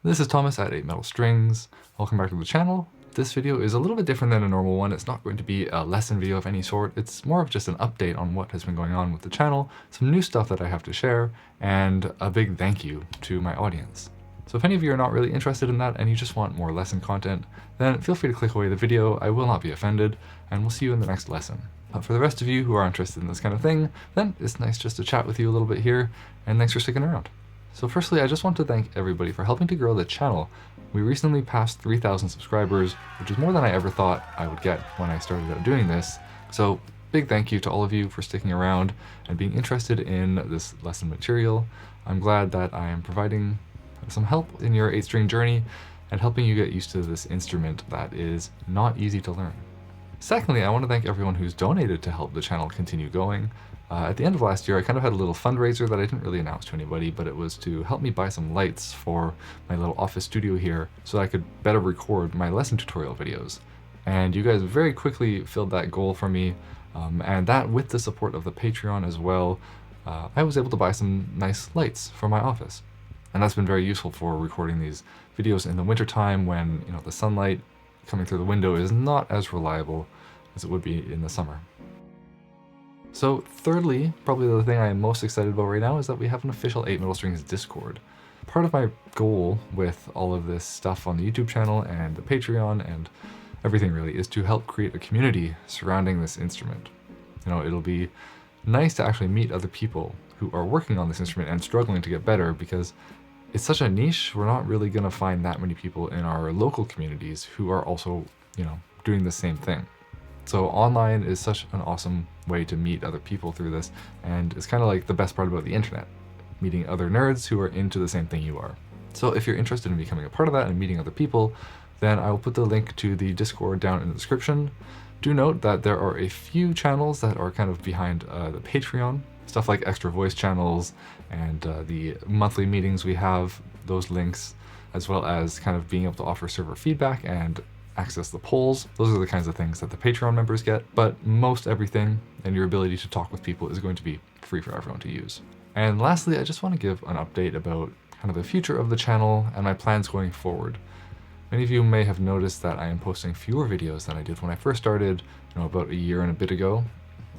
This is Thomas at 8 Metal Strings. Welcome back to the channel. This video is a little bit different than a normal one. It's not going to be a lesson video of any sort. It's more of just an update on what has been going on with the channel, some new stuff that I have to share, and a big thank you to my audience. So if any of you are not really interested in that and you just want more lesson content, then feel free to click away the video. I will not be offended, and we'll see you in the next lesson. But for the rest of you who are interested in this kind of thing, then it's nice just to chat with you a little bit here, and thanks for sticking around. So firstly, I just want to thank everybody for helping to grow the channel. We recently passed 3,000 subscribers, which is more than I ever thought I would get when I started out doing this. So big thank you to all of you for sticking around and being interested in this lesson material. I'm glad that I am providing some help in your 8-string journey and helping you get used to this instrument that is not easy to learn. Secondly, I want to thank everyone who's donated to help the channel continue going. At the end of last year, I kind of had a little fundraiser that I didn't really announce to anybody, but it was to help me buy some lights for my little office studio here so I could better record my lesson tutorial videos. And you guys very quickly filled that goal for me, and that with the support of the Patreon as well, I was able to buy some nice lights for my office. And that's been very useful for recording these videos in the wintertime when, you know, the sunlight coming through the window is not as reliable as it would be in the summer. So thirdly, probably the thing I am most excited about right now is that we have an official 8 Metal Strings Discord. Part of my goal with all of this stuff on the YouTube channel and the Patreon and everything really is to help create a community surrounding this instrument. You know, it'll be nice to actually meet other people who are working on this instrument and struggling to get better, because it's such a niche. We're not really going to find that many people in our local communities who are also, you know, doing the same thing. So online is such an awesome way to meet other people through this, and it's kind of like the best part about the internet, meeting other nerds who are into the same thing you are. So if you're interested in becoming a part of that and meeting other people, then I will put the link to the Discord down in the description. Do note that there are a few channels that are kind of behind the Patreon, stuff like extra voice channels and the monthly meetings we have, those links, as well as kind of being able to offer server feedback and access the polls. Those are the kinds of things that the Patreon members get, but most everything and your ability to talk with people is going to be free for everyone to use. And lastly, I just want to give an update about kind of the future of the channel and my plans going forward. Many of you may have noticed that I am posting fewer videos than I did when I first started, you know, about a year and a bit ago.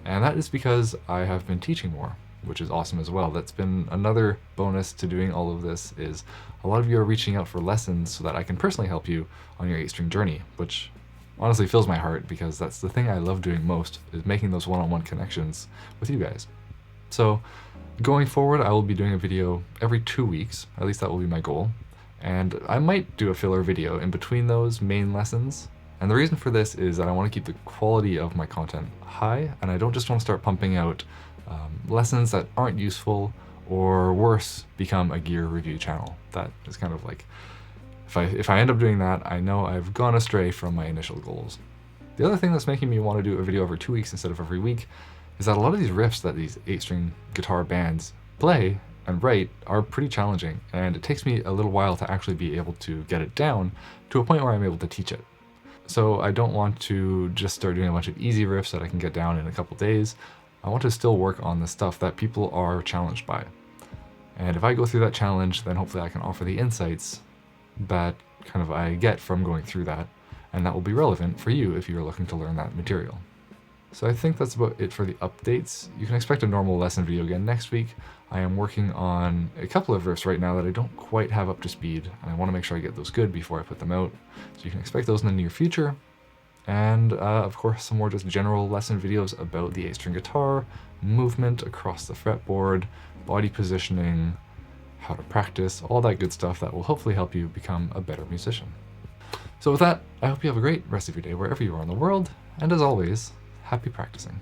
And that is because I have been teaching more, which is awesome as well. That's been another bonus to doing all of this, is a lot of you are reaching out for lessons so that I can personally help you on your 8-string journey, which honestly fills my heart, because that's the thing I love doing most, is making those one-on-one connections with you guys. So going forward, I will be doing a video every 2 weeks, at least that will be my goal. And I might do a filler video in between those main lessons. And the reason for this is that I want to keep the quality of my content high, and I don't just want to start pumping out lessons that aren't useful, or worse, become a gear review channel. That is kind of like, if I end up doing that, I know I've gone astray from my initial goals. The other thing that's making me want to do a video every 2 weeks instead of every week is that a lot of these riffs that these 8-string guitar bands play and write are pretty challenging, and it takes me a little while to actually be able to get it down to a point where I'm able to teach it. So I don't want to just start doing a bunch of easy riffs that I can get down in a couple days. I want to still work on the stuff that people are challenged by. And if I go through that challenge, then hopefully I can offer the insights that kind of I get from going through that, and that will be relevant for you if you're looking to learn that material. So I think that's about it for the updates. You can expect a normal lesson video again next week. I am working on a couple of riffs right now that I don't quite have up to speed, and I want to make sure I get those good before I put them out. So you can expect those in the near future. And of course, some more just general lesson videos about the 8-string guitar, movement across the fretboard, body positioning, how to practice, all that good stuff that will hopefully help you become a better musician. So with that, I hope you have a great rest of your day wherever you are in the world, and as always, happy practicing.